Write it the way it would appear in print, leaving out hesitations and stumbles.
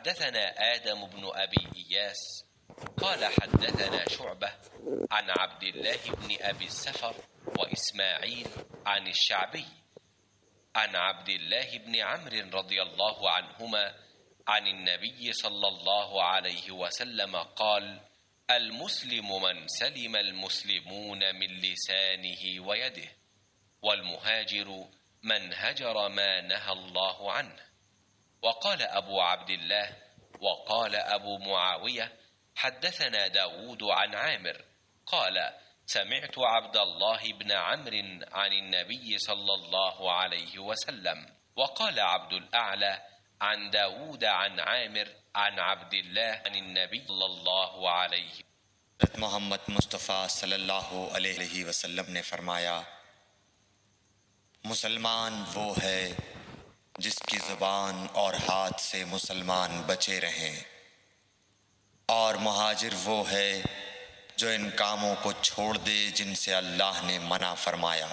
حدثنا آدم بن أبي إياس قال حدثنا شعبة عن عبد الله بن أبي السفر وإسماعيل عن الشعبي عن عبد الله بن عمرو رضي الله عنهما عن النبي صلى الله عليه وسلم قال: المسلم من سلم المسلمون من لسانه ويده، والمهاجر من هجر ما نهى الله عنه. وقال أبو عبد الله وقال أبو معاوية: حدثنا داود عن عامر قال: سمعت عبد الله بن عمرو عن النبي صلى الله عليه وسلم. وقال عبد الأعلى عن داود عن عامر عن عبد الله عن النبي صلى الله عليه حضرت محمد مصطفیٰ صلی اللہ علیہ وسلم نے فرمایا: مسلمان وہ ہے جس کی زبان اور ہاتھ سے مسلمان بچے رہیں، اور مہاجر وہ ہے جو ان کاموں کو چھوڑ دے جن سے اللہ نے منع فرمایا۔